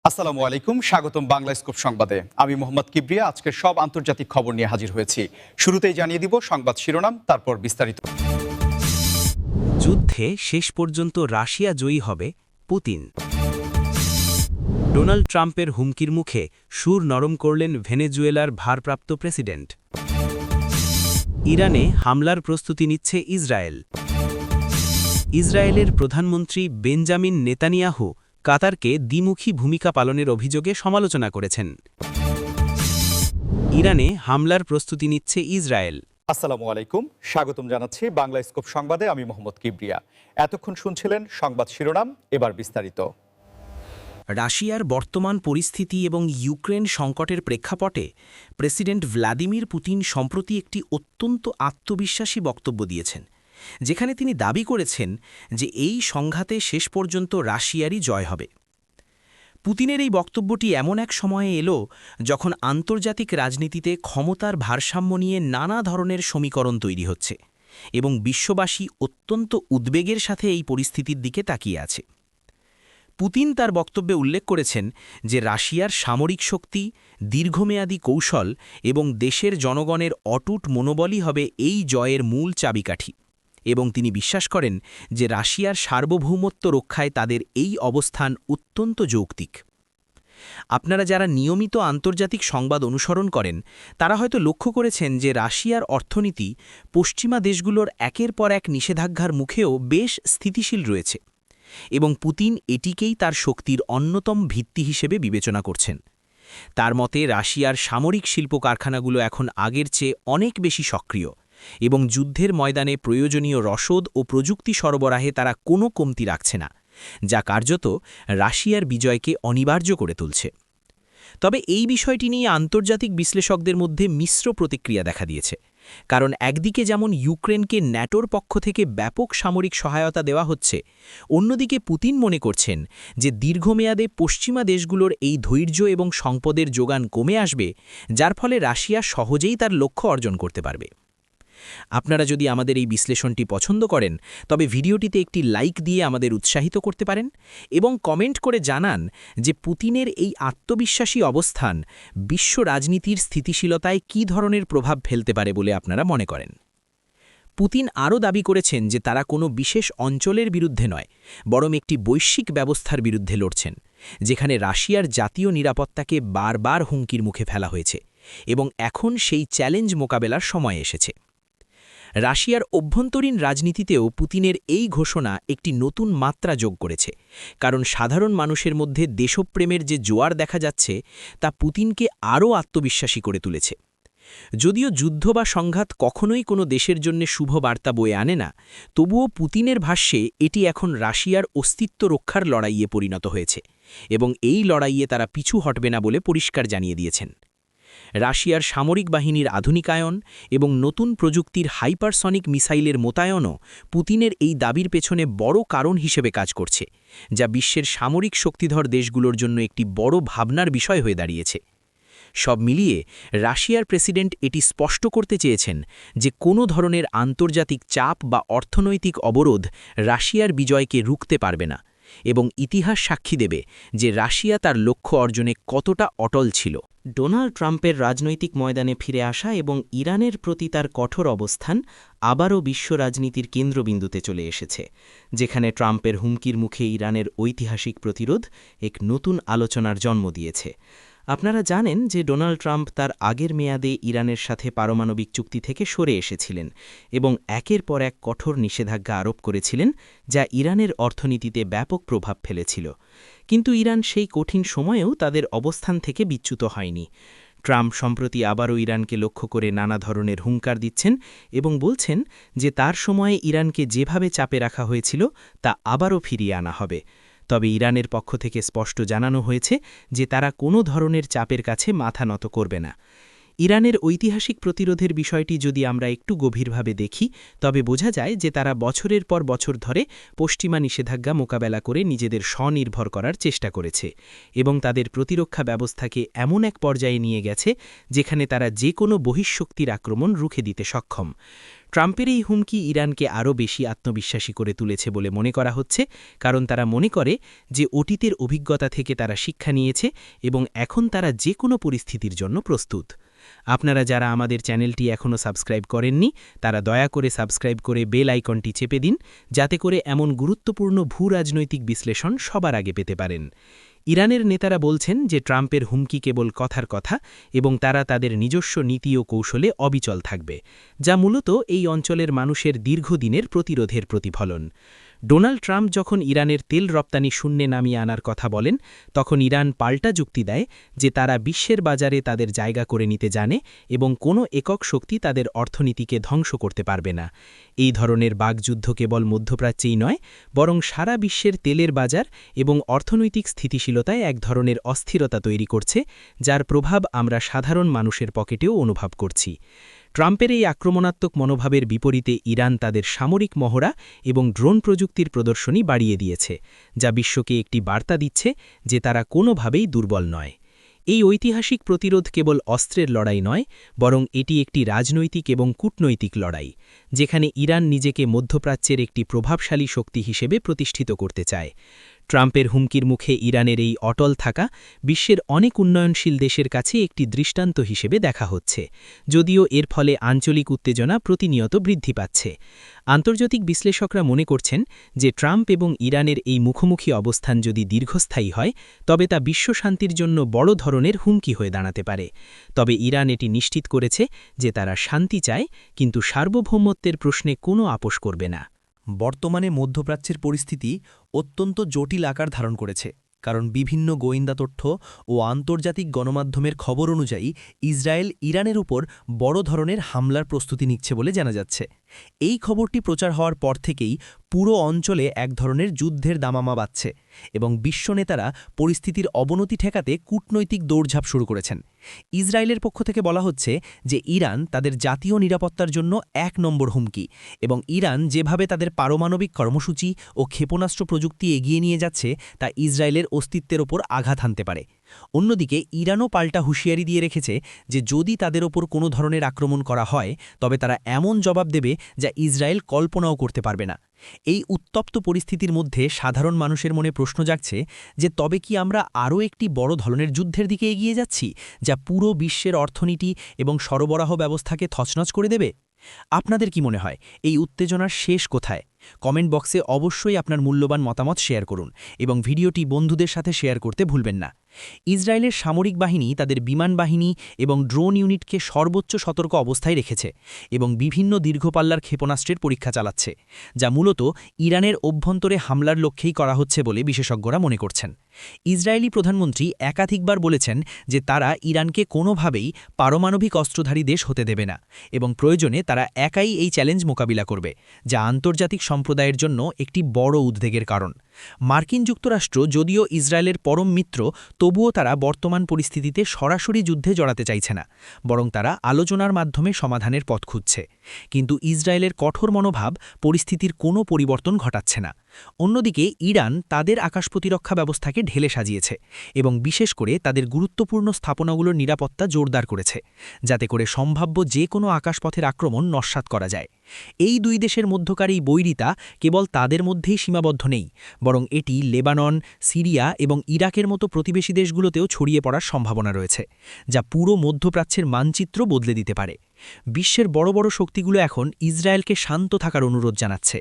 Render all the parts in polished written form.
আসসালামু আলাইকুম, স্বাগতম বাংলা স্কোপ সংবাদে। আমি মোহাম্মদ কিবরিয়া আজকের সব আন্তর্জাতিক খবর নিয়ে হাজির হয়েছি। শুরুতেই জানিয়ে দিব সংবাদ শিরোনাম, তারপর বিস্তারিত। যুদ্ধে শেষ পর্যন্ত রাশিয়া জয়ী হবে, পুতিন। ডোনাল্ড ট্রাম্পের হুমকির মুখে সুর নরম করলেন ভেনেজুয়েলার ভারপ্রাপ্ত প্রেসিডেন্ট। ইরানে হামলার প্রস্তুতি নিচ্ছে ইসরায়েল। ইসরায়েলের প্রধানমন্ত্রী বেঞ্জামিন নেতানিয়াহু কাতারকে দ্বিমুখী ভূমিকা পালনের অভিযোগে সমালোচনা করেছেন। ইরানে হামলার প্রস্তুতি নিচ্ছে ইসরায়েল। আসসালামু আলাইকুম, স্বাগতম জানাচ্ছি বাংলা স্কোপ সংবাদে। আমি মোহাম্মদ কিবরিয়া। এতক্ষণ শুনছিলেন সংবাদ শিরোনাম, এবার বিস্তারিত। রাশিয়ার বর্তমান পরিস্থিতি এবং ইউক্রেন সংকটের প্রেক্ষাপটে প্রেসিডেন্ট ভ্লাদিমির পুতিন সম্প্রতি একটি অত্যন্ত আত্মবিশ্বাসী বক্তব্য দিয়েছেন, যেখানে তিনি দাবি করেছেন যে এই সংঘাতে শেষ পর্যন্ত রাশিয়ারই জয় হবে। পুতিনের এই বক্তব্যটি এমন এক সময়ে এলো যখন আন্তর্জাতিক রাজনীতিতে ক্ষমতার ভারসাম্য নিয়ে নানা ধরনের সমীকরণ তৈরি হচ্ছে এবং বিশ্ববাসী অত্যন্ত উদ্বেগের সাথে এই পরিস্থিতির দিকে তাকিয়ে আছে। পুতিন তার বক্তব্যে উল্লেখ করেছেন যে রাশিয়ার সামরিক শক্তি, দীর্ঘমেয়াদী কৌশল এবং দেশের জনগণের অটুট মনোবলই হবে এই জয়ের মূল চাবিকাঠি, এবং তিনি বিশ্বাস করেন যে রাশিয়ার সার্বভৌমত্ব রক্ষায় তাদের এই অবস্থান অত্যন্ত যৌক্তিক। আপনারা যারা নিয়মিত আন্তর্জাতিক সংবাদ অনুসরণ করেন তারা হয়তো লক্ষ্য করেছেন যে রাশিয়ার অর্থনীতি পশ্চিমা দেশগুলোর একের পর এক নিষেধাজ্ঞার মুখেও বেশ স্থিতিশীল রয়েছে, এবং পুতিন এটিকেই তার শক্তির অন্যতম ভিত্তি হিসেবে বিবেচনা করছেন। তার মতে রাশিয়ার সামরিক শিল্প কারখানাগুলো এখন আগের চেয়ে অনেক বেশি সক্রিয়, এবং যুদ্ধের ময়দানে প্রয়োজনীয় রসদ ও প্রযুক্তি সরবরাহে তারা কোনো কমতি রাখছে না, যা কার্যত রাশিয়ার বিজয়কে অনিবার্য করে তুলছে। তবে এই বিষয়টি নিয়ে আন্তর্জাতিক বিশ্লেষকদের মধ্যে মিশ্র প্রতিক্রিয়া দেখা দিয়েছে, কারণ একদিকে যেমন ইউক্রেনকে ন্যাটোর পক্ষ থেকে ব্যাপক সামরিক সহায়তা দেওয়া হচ্ছে, অন্যদিকে পুতিন মনে করছেন যে দীর্ঘমেয়াদে পশ্চিমা দেশগুলোর এই ধৈর্য এবং সম্পদের যোগান কমে আসবে, যার ফলে রাশিয়া সহজেই তার লক্ষ্য অর্জন করতে পারবে। আপনারা যদি আমাদের এই বিশ্লেষণটি পছন্দ করেন তবে ভিডিওটিতে একটি লাইক দিয়ে আমাদের উৎসাহিত করতে পারেন এবং কমেন্ট করে জানান যে পুতিনের এই আত্মবিশ্বাসী অবস্থান বিশ্ব রাজনীতির স্থিতিশীলতায় কী ধরনের প্রভাব ফেলতে পারে বলে আপনারা মনে করেন। পুতিন আরও দাবি করেছেন যে তারা কোনো বিশেষ অঞ্চলের বিরুদ্ধে নয়, বরং একটি বৈশ্বিক ব্যবস্থার বিরুদ্ধে লড়ছেন, যেখানে রাশিয়ার জাতীয় নিরাপত্তাকে বারবার হুমকির মুখে ফেলা হয়েছে, এবং এখন সেই চ্যালেঞ্জ মোকাবেলার সময় এসেছে। রাশিয়ার অভ্যন্তরীণ রাজনীতিতেও পুতিনের এই ঘোষণা একটি নতুন মাত্রা যোগ করেছে, কারণ সাধারণ মানুষের মধ্যে দেশপ্রেমের যে জোয়ার দেখা যাচ্ছে তা পুতিনকে আরও আত্মবিশ্বাসী করে তুলেছে। যদিও যুদ্ধ বা সংঘাত কখনোই কোনো দেশের জন্য শুভ বার্তা বয়ে আনে না, তবুও পুতিনের ভাষ্যে এটি এখন রাশিয়ার অস্তিত্ব রক্ষার লড়াইয়ে পরিণত হয়েছে, এবং এই লড়াইয়ে তারা পিছু হটবে না বলে পরিষ্কার জানিয়ে দিয়েছেন। রাশিয়ার সামরিক বাহিনীর আধুনিকায়ন এবং নতুন প্রযুক্তির হাইপারসনিক মিসাইলের মোতায়েনও পুতিনের এই দাবির পেছনে বড় কারণ হিসেবে কাজ করছে, যা বিশ্বের সামরিক শক্তিধর দেশগুলোর জন্য একটি বড় ভাবনার বিষয় হয়ে দাঁড়িয়েছে। সব মিলিয়ে রাশিয়ার প্রেসিডেন্ট এটি স্পষ্ট করতে চেয়েছেন যে কোনো ধরনের আন্তর্জাতিক চাপ বা অর্থনৈতিক অবরোধ রাশিয়ার বিজয়কে রুখতে পারবে না, এবং ইতিহাস সাক্ষী দেবে যে রাশিয়া তার লক্ষ্য অর্জনে কতটা অটল ছিল। ডোনাল্ড ট্রাম্পের রাজনৈতিক ময়দানে ফিরে আসা এবং ইরানের প্রতি তার কঠোর অবস্থান আবারও বিশ্ব রাজনীতির কেন্দ্রবিন্দুতে চলে এসেছে, যেখানে ট্রাম্পের হুমকির মুখে ইরানের ঐতিহাসিক প্রতিরোধ এক নতুন আলোচনার জন্ম দিয়েছে। আপনারা জানেন যে ডোনাল্ড ট্রাম্প তার আগের মেয়াদে ইরানের সাথে পারমাণবিক চুক্তি থেকে সরে এসেছিলেন এবং একের পর এক কঠোর নিষেধাজ্ঞা আরোপ করেছিলেন, যা ইরানের অর্থনীতিতে ব্যাপক প্রভাব ফেলেছিল। কিন্তু ইরান সেই কঠিন সময়েও তাদের অবস্থান থেকে বিচ্যুত হয়নি। ট্রাম্প সম্প্রতি আবারও ইরানকে লক্ষ্য করে নানা ধরনের হুঙ্কার দিচ্ছেন এবং বলছেন যে তার সময়ে ইরানকে যেভাবে চাপে রাখা হয়েছিল তা আবারও ফিরিয়ে আনা হবে। তবে ইরানের পক্ষ থেকে স্পষ্ট জানানো হয়েছে যে তারা কোনো ধরনের চাপের কাছে মাথা নত করবে না। ইরানের ঐতিহাসিক প্রতিরোধের বিষয়টি যদি আমরা একটু গভীরভাবে দেখি তবে বোঝা যায় যে তারা বছরের পর বছর ধরে পশ্চিমা নিষেধাজ্ঞা মোকাবেলা করে নিজেদের স্বনির্ভর করার চেষ্টা করেছে, এবং তাদের প্রতিরক্ষা ব্যবস্থাকে এমন এক পর্যায়ে নিয়ে গেছে যেখানে তারা যে কোনো বহিঃশক্তির আক্রমণ রুখে দিতে সক্ষম। ট্রাম্পের এই হুমকি ইরানকে আরও বেশি আত্মবিশ্বাসী করে তুলেছে বলে মনে করা হচ্ছে, কারণ তারা মনে করে যে অতীতের অভিজ্ঞতা থেকে তারা শিক্ষা নিয়েছে এবং এখন তারা যে কোনো পরিস্থিতির জন্য প্রস্তুত। আপনারা যারা আমাদের চ্যানেলটি এখনও সাবস্ক্রাইব করেননি তারা দয়া করে সাবস্ক্রাইব করে বেল আইকনটি চেপে দিন, যাতে করে এমন গুরুত্বপূর্ণ ভূরাজনৈতিক বিশ্লেষণ সবার আগে পেতে পারেন। ইরানের নেতারা বলছেন যে ট্রাম্পের হুমকি কেবল কথার কথা এবং তারা তাদের নিজস্ব নীতি ও কৌশলে অবিচল থাকবে, যা মূলত এই অঞ্চলের মানুষের দীর্ঘদিনের প্রতিরোধের প্রতিফলন। ডোনাল্ড ট্রাম্প যখন ইরানের তেল রপ্তানি শূন্যে নামিয়ে আনার কথা বলেন, তখন ইরান পাল্টা যুক্তি দেয় যে তারা বিশ্বের বাজারে তাদের জায়গা করে নিতে জানে এবং কোনো একক শক্তি তাদের অর্থনীতিকে ধ্বংস করতে পারবে না। এই ধরনের বাগযুদ্ধ কেবল মধ্যপ্রাচ্যেই নয়, বরং সারা বিশ্বের তেলের বাজার এবং অর্থনৈতিক স্থিতিশীলতায় এক ধরনের অস্থিরতা তৈরি করছে, যার প্রভাব আমরা সাধারণ মানুষের পকেটেও অনুভব করছি। ট্রাম্পের এই আক্রমণাত্মক মনোভাবের বিপরীতে ইরান তাদের সামরিক মহড়া এবং ড্রোন প্রযুক্তির প্রদর্শনী বাড়িয়ে দিয়েছে, যা বিশ্বকে একটি বার্তা দিচ্ছে যে তারা কোনোভাবেই দুর্বল নয়। এই ঐতিহাসিক প্রতিরোধ কেবল অস্ত্রের লড়াই নয়, বরং এটি একটি রাজনৈতিক এবং কূটনৈতিক লড়াই, যেখানে ইরান নিজেকে মধ্যপ্রাচ্যের একটি প্রভাবশালী শক্তি হিসেবে প্রতিষ্ঠিত করতে চায়। ট্রাম্পের হুমকির মুখে ইরানের এই অটল থাকা বিশ্বের অনেক উন্নয়নশীল দেশের কাছে একটি দৃষ্টান্ত হিসেবে দেখা হচ্ছে, যদিও এর ফলে আঞ্চলিক উত্তেজনা প্রতিনিয়ত বৃদ্ধি পাচ্ছে। আন্তর্জাতিক বিশ্লেষকরা মনে করছেন যে ট্রাম্প এবং ইরানের এই মুখোমুখি অবস্থান যদি দীর্ঘস্থায়ী হয়, তবে তা বিশ্বশান্তির জন্য বড় ধরনের হুমকি হয়ে দাঁড়াতে পারে। তবে ইরান এটি নিশ্চিত করেছে যে তারা শান্তি চায়, কিন্তু সার্বভৌমত্বের প্রশ্নে কোনো আপোস করবে না। বর্তমানে মধ্যপ্রাচ্যের পরিস্থিতি অত্যন্ত জটিল আকার ধারণ করেছে, কারণ বিভিন্ন গোয়েন্দা তথ্য ও আন্তর্জাতিক গণমাধ্যমের খবর অনুযায়ী ইসরায়েল ইরানের উপর বড় ধরনের হামলার প্রস্তুতি নিচ্ছে বলে জানা যাচ্ছে। এই খবরটি প্রচার হওয়ার পর থেকেই পুরো অঞ্চলে এক ধরনের যুদ্ধের দামামা বাজছে এবং বিশ্ব নেতারা পরিস্থিতির অবনতি ঠেকাতে কূটনৈতিক দৌড়ঝাঁপ শুরু করেছেন। ইসরায়েলের পক্ষ থেকে বলা হচ্ছে যে ইরান তাদের জাতীয় নিরাপত্তার জন্য ১ নম্বর হুমকি এবং ইরান যেভাবে তাদের পারমাণবিক কর্মসূচি ও ক্ষেপণাস্ত্র প্রযুক্তি এগিয়ে নিয়ে যাচ্ছে তা ইসরায়েলের অস্তিত্বের ওপর আঘাত হানতে পারে। অন্যদিকে ইরানও পাল্টা হুঁশিয়ারি দিয়ে রেখেছে যে যদি তাদের ওপর কোনো ধরনের আক্রমণ করা হয়, তবে তারা এমন জবাব দেবে যা ইসরায়েল কল্পনাও করতে পারবে না। এই উত্তপ্ত পরিস্থিতির মধ্যে সাধারণ মানুষের মনে প্রশ্ন জাগছে যে তবে কি আমরা আরও একটি বড় ধরনের যুদ্ধের দিকে এগিয়ে যাচ্ছি, যা পুরো বিশ্বের অর্থনীতি এবং সরবরাহ ব্যবস্থাকে তছনছ করে দেবে? আপনাদের কি মনে হয় এই উত্তেজনার শেষ কোথায়? কমেন্ট বক্সে অবশ্যই আপনার মূল্যবান মতামত শেয়ার করুন এবং ভিডিওটি বন্ধুদের সাথে শেয়ার করতে ভুলবেন না। ইসরায়েলের সামরিক বাহিনী তাদের বিমান বাহিনী এবং ড্রোন ইউনিটকে সর্বোচ্চ সতর্ক অবস্থায় রেখেছে এবং বিভিন্ন দীর্ঘপাল্লার ক্ষেপণাস্ত্রের পরীক্ষা চালাচ্ছে, যা মূলত ইরানের অভ্যন্তরে হামলার লক্ষ্যেই করা হচ্ছে বলে বিশেষজ্ঞরা মনে করছেন। ইসরায়েলি প্রধানমন্ত্রী একাধিকবার বলেছেন যে তারা ইরানকে কোনোভাবেই পারমাণবিক অস্ত্রধারী দেশ হতে দেবে না এবং প্রয়োজনে তারা একাই এই চ্যালেঞ্জ মোকাবিলা করবে, যা আন্তর্জাতিক সম্প্রদায়ের জন্য একটি বড় উদ্বেগের কারণ। মার্কিন যুক্তরাষ্ট্র যদিও ইসরায়েলের পরম মিত্র, তবুও তারা বর্তমান পরিস্থিতিতে সরাসরি যুদ্ধে জড়াতে চাইছে না, বরং তারা আলোচনার মাধ্যমে সমাধানের পথ খুঁজছে। কিন্তু ইসরায়েলের কঠোর মনোভাব পরিস্থিতির কোনো পরিবর্তন ঘটাচ্ছে না। অন্যদিকে ইরান তাদের আকাশ প্রতিরক্ষা ব্যবস্থাকে ঢেলে সাজিয়েছে এবং বিশেষ করে তাদের গুরুত্বপূর্ণ স্থাপনাগুলোর নিরাপত্তা জোরদার করেছে, যাতে করে সম্ভাব্য যে কোনো আকাশপথের আক্রমণ নস্যাৎ করা যায়। এই দুই দেশের মধ্যকার এই বৈরিতা কেবল তাদের মধ্যেই সীমাবদ্ধ নেই, বরং এটি লেবানন, সিরিয়া এবং ইরাকের মতো প্রতিবেশী দেশগুলোতেও ছড়িয়ে পড়ার সম্ভাবনা রয়েছে, যা পুরো মধ্যপ্রাচ্যের মানচিত্র বদলে দিতে পারে। বিশ্বের বড় বড় শক্তিগুলো এখন ইসরায়েলকে শান্ত থাকার অনুরোধ জানাচ্ছে,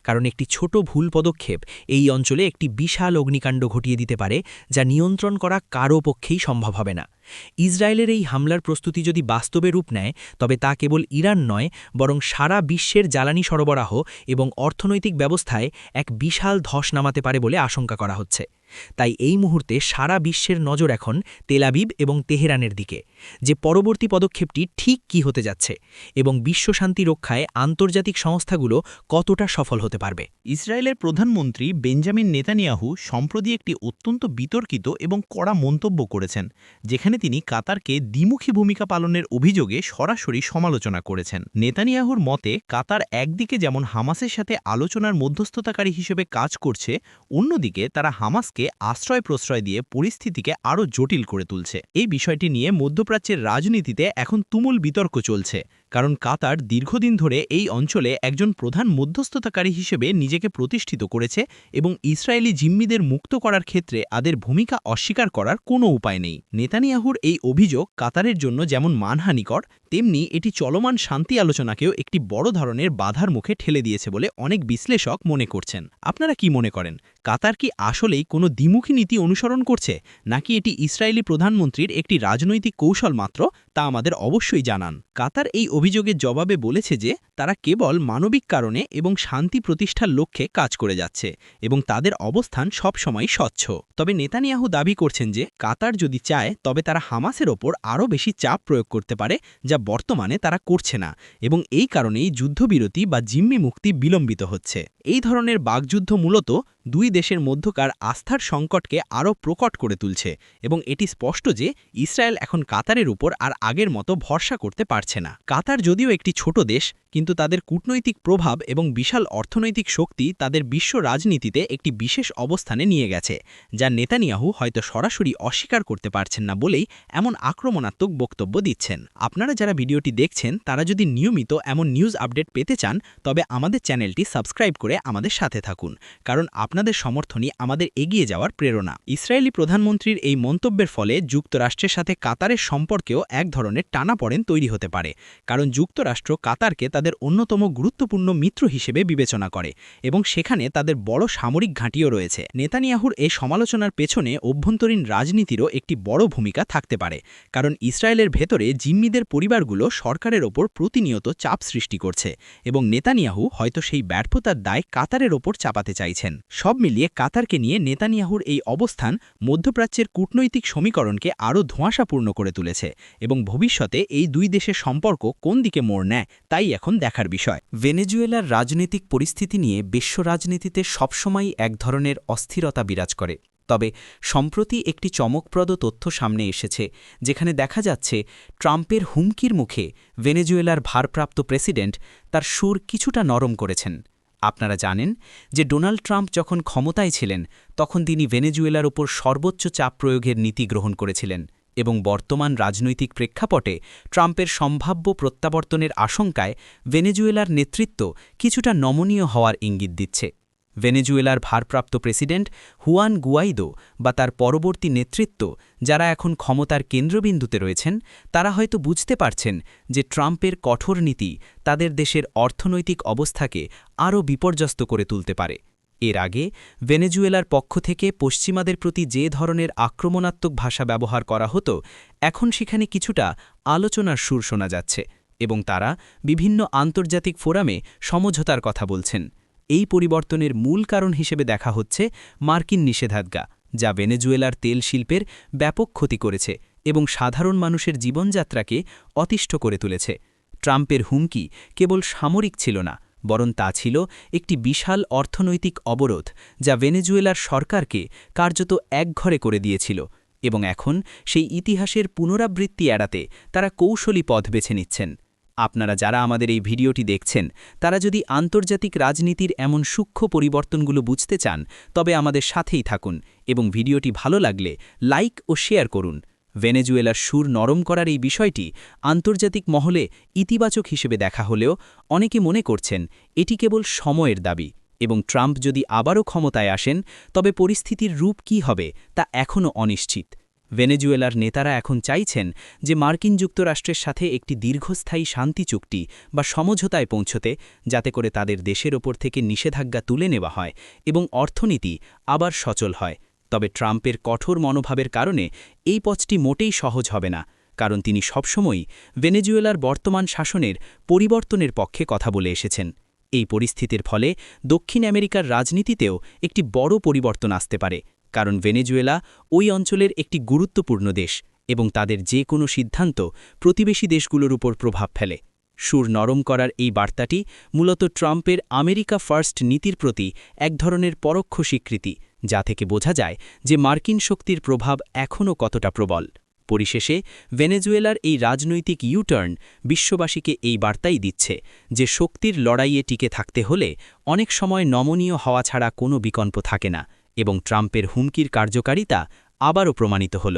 কারণ একটি ছোট ভুল পদক্ষেপ এই অঞ্চলে একটি বিশাল অগ্নিকাণ্ড ঘটিয়ে দিতে পারে, যা নিয়ন্ত্রণ করা কারও পক্ষেই সম্ভব হবে না। ইসরায়েলের এই হামলার প্রস্তুতি যদি বাস্তবে রূপ নেয়, তবে তা কেবল ইরান নয়, বরং সারা বিশ্বের জ্বালানি সরবরাহ এবং অর্থনৈতিক ব্যবস্থায় এক বিশাল ধস নামাতে পারে বলে আশঙ্কা করা হচ্ছে। তাই এই মুহূর্তে সারা বিশ্বের নজর এখন তেল আবিব এবং তেহরানের দিকে, যে পরবর্তী পদক্ষেপটি ঠিক কী হতে যাচ্ছে এবং বিশ্বশান্তি রক্ষায় আন্তর্জাতিক সংস্থাগুলো কতটা সফল হতে পারবে। ইসরায়েলের প্রধানমন্ত্রী বেঞ্জামিন নেতানিয়াহু সম্প্রতি একটি অত্যন্ত বিতর্কিত এবং কড়া মন্তব্য করেছেন, যেখানে তিনি কাতারকে দ্বিমুখী ভূমিকা পালনের অভিযোগে সরাসরি সমালোচনা করেছেন। নেতানিয়াহুর মতে কাতার একদিকে যেমন হামাসের সাথে আলোচনার মধ্যস্থতাকারী হিসেবে কাজ করছে, অন্যদিকে তারা হামাসকে আশ্রয় প্রশ্রয় দিয়ে পরিস্থিতিকে আরও জটিল করে তুলছে। এই বিষয়টি নিয়ে মধ্যপ্রাচ্যের রাজনীতিতে এখন তুমুল বিতর্ক চলছে, কারণ কাতার দীর্ঘদিন ধরে এই অঞ্চলে একজন প্রধান মধ্যস্থতাকারী হিসেবে নিজেকে প্রতিষ্ঠিত করেছে এবং ইসরায়েলি জিম্মিদের মুক্ত করার ক্ষেত্রে তাদের ভূমিকা অস্বীকার করার কোনো উপায় নেই। নেতানিয়াহুর এই অভিযোগ কাতারের জন্য যেমন মানহানিকর, তেমনি এটি চলমান শান্তি আলোচনাকেও একটি বড় ধরনের বাধার মুখে ঠেলে দিয়েছে বলে অনেক বিশ্লেষক মনে করছেন। আপনারা কি মনে করেন, কাতার কি আসলেই কোনো দ্বিমুখী নীতি অনুসরণ করছে, নাকি এটি ইসরায়েলি প্রধানমন্ত্রীর একটি রাজনৈতিক কৌশল মাত্র, তা আমাদের অবশ্যই জানান। কাতার এই অভিযোগের জবাবে বলেছে যে তারা কেবল মানবিক কারণে এবং শান্তি প্রতিষ্ঠার লক্ষ্যে কাজ করে যাচ্ছে এবং তাদের অবস্থান সবসময় স্বচ্ছ। তবে নেতানিয়াহু দাবি করছেন যে কাতার যদি চায় তবে তারা হামাসের ওপর আরও বেশি চাপ প্রয়োগ করতে পারে, যা বর্তমানে তারা করছে না, এবং এই কারণেই যুদ্ধবিরতি বা জিম্মি মুক্তি বিলম্বিত হচ্ছে। এই ধরনের বাকযুদ্ধ মূলত দুই দেশের মধ্যকার আস্থার সংকটকে আরও প্রকট করে তুলছে এবং এটি স্পষ্ট যে ইসরায়েল এখন কাতারের উপর আর আগের মতো ভরসা করতে পারছে না। কাতার যদিও একটি ছোট দেশ, কিন্তু তাদের কূটনৈতিক প্রভাব এবং বিশাল অর্থনৈতিক শক্তি তাদের বিশ্ব রাজনীতিতে একটি বিশেষ অবস্থানে নিয়ে গেছে, যা নেতানিয়াহু হয়তো সরাসরি অস্বীকার করতে পারছেন না বলেই এমন আক্রমণাত্মক বক্তব্য দিচ্ছেন। আপনারা যারা ভিডিওটি দেখছেন তারা যদি নিয়মিত এমন নিউজ আপডেট পেতে চান তবে আমাদের চ্যানেলটি সাবস্ক্রাইব করে আমাদের সাথে থাকুন, কারণ আপনাদের সমর্থনই আমাদের এগিয়ে যাওয়ার প্রেরণা। ইসরায়েলি প্রধানমন্ত্রীর এই মন্তব্যের ফলে যুক্তরাষ্ট্রের সাথে কাতারের সম্পর্কেও এক ধরনের টানাপড়েন তৈরি হতে পারে, কারণ যুক্তরাষ্ট্র কাতারকে তাদের অন্যতম গুরুত্বপূর্ণ মিত্র হিসেবে বিবেচনা করে এবং সেখানে তাদের বড় সামরিক ঘাঁটিও রয়েছে। নেতানিয়াহুর এই সমালোচনার পেছনে অভ্যন্তরীণ রাজনীতিরও একটি বড় ভূমিকা থাকতে পারে, কারণ ইসরায়েলের ভেতরে জিম্মিদের পরিবারগুলো সরকারের ওপর প্রতিনিয়ত চাপ সৃষ্টি করছে এবং নেতানিয়াহু হয়তো সেই ব্যর্থতার দায় কাতারের ওপর চাপাতে চাইছেন। সব মিলিয়ে কাতারকে নিয়ে নেতানিয়াহুর এই অবস্থান মধ্যপ্রাচ্যের কূটনৈতিক সমীকরণকে আরও ধোঁয়াশাপূর্ণ করে তুলেছে এবং ভবিষ্যতে এই দুই দেশের সম্পর্ক কোন দিকে মোড় নেয় তাই এখন দেখার বিষয়। ভেনেজুয়েলার রাজনৈতিক পরিস্থিতি নিয়ে বিশ্ব রাজনীতিতে সবসময় এক ধরনের অস্থিরতা বিরাজ করে, তবে সম্প্রতি একটি চমকপ্রদ তথ্য সামনে এসেছে, যেখানে দেখা যাচ্ছে ট্রাম্পের হুমকির মুখে ভেনেজুয়েলার ভারপ্রাপ্ত প্রেসিডেন্ট তার সুর কিছুটা নরম করেছেন। আপনারা জানেন যে ডোনাল্ড ট্রাম্প যখন ক্ষমতায় ছিলেন তখন তিনি ভেনেজুয়েলার উপর সর্বোচ্চ চাপ প্রয়োগের নীতি গ্রহণ করেছিলেন এবং বর্তমান রাজনৈতিক প্রেক্ষাপটে ট্রাম্পের সম্ভাব্য প্রত্যাবর্তনের আশঙ্কায় ভেনেজুয়েলার নেতৃত্ব কিছুটা নমনীয় হওয়ার ইঙ্গিত দিচ্ছে। ভেনেজুয়েলার ভারপ্রাপ্ত প্রেসিডেন্ট হুয়ান গুয়াইদো বা তার পরবর্তী নেতৃত্ব, যারা এখন ক্ষমতার কেন্দ্রবিন্দুতে রয়েছেন, তারা হয়তো বুঝতে পারছেন যে ট্রাম্পের কঠোর নীতি তাদের দেশের অর্থনৈতিক অবস্থাকে আরও বিপর্যস্ত করে তুলতে পারে। এর আগে ভেনেজুয়েলার পক্ষ থেকে পশ্চিমাদের প্রতি যে ধরনের আক্রমণাত্মক ভাষা ব্যবহার করা হতো, এখন সেখানে কিছুটা আলোচনার সুর শোনা যাচ্ছে এবং তারা বিভিন্ন আন্তর্জাতিক ফোরামে সমঝোতার কথা বলছেন। এই পরিবর্তনের মূল কারণ হিসেবে দেখা হচ্ছে মার্কিন নিষেধাজ্ঞা, যা ভেনেজুয়েলার তেল শিল্পের ব্যাপক ক্ষতি করেছে এবং সাধারণ মানুষের জীবনযাত্রাকে অতিষ্ঠ করে তুলেছে। ট্রাম্পের হুমকি কেবল সামরিক ছিল না, বরং তা ছিল একটি বিশাল অর্থনৈতিক অবরোধ, যা ভেনেজুয়েলার সরকারকে কার্যত একঘরে করে দিয়েছিল এবং এখন সেই ইতিহাসের পুনরাবৃত্তি এড়াতে তারা কৌশলী পথ বেছে নিচ্ছেন। আপনারা যারা আমাদের এই ভিডিওটি দেখছেন তারা যদি আন্তর্জাতিক রাজনীতির এমন সূক্ষ্ম পরিবর্তনগুলো বুঝতে চান তবে আমাদের সাথেই থাকুন এবং ভিডিওটি ভালো লাগলে লাইক ও শেয়ার করুন। ভেনেজুয়েলার সুর নরম করার এই বিষয়টি আন্তর্জাতিক মহলে ইতিবাচক হিসেবে দেখা হলেও অনেকে মনে করছেন এটি কেবল সময়ের দাবি এবং ট্রাম্প যদি আবারও ক্ষমতায় আসেন তবে পরিস্থিতির রূপ কী হবে তা এখনও অনিশ্চিত। ভেনেজুয়েলার নেতারা এখন চাইছেন যে মার্কিন যুক্তরাষ্ট্রের সাথে একটি দীর্ঘস্থায়ী শান্তি চুক্তি বা সমঝোতায় পৌঁছতে, যাতে করে তাদের দেশের ওপর থেকে নিষেধাজ্ঞা তুলে নেওয়া হয় এবং অর্থনীতি আবার সচল হয়। তবে ট্রাম্পের কঠোর মনোভাবের কারণে এই পথটি মোটেই সহজ হবে না, কারণ তিনি সবসময়ই ভেনেজুয়েলার বর্তমান শাসনের পরিবর্তনের পক্ষে কথা বলে এসেছেন। এই পরিস্থিতির ফলে দক্ষিণ আমেরিকার রাজনীতিতেও একটি বড় পরিবর্তন আসতে পারে, কারণ ভেনেজুয়েলা ওই অঞ্চলের একটি গুরুত্বপূর্ণ দেশ এবং তাদের যে কোনো সিদ্ধান্ত প্রতিবেশী দেশগুলোর উপর প্রভাব ফেলে। সুর নরম করার এই বার্তাটি মূলত ট্রাম্পের আমেরিকা ফার্স্ট নীতির প্রতি এক ধরনের পরোক্ষ স্বীকৃতি, যা থেকে বোঝা যায় যে মার্কিন শক্তির প্রভাব এখনও কতটা প্রবল। পরিশেষে ভেনেজুয়েলার এই রাজনৈতিক ইউটার্ন বিশ্ববাসীকে এই বার্তাই দিচ্ছে যে শক্তির লড়াইয়ে টিকে থাকতে হলে অনেক সময় নমনীয় হওয়া ছাড়া কোনো বিকল্প থাকে না এবং ট্রাম্পের হুমকির কার্যকারিতা আবারও প্রমাণিত হল।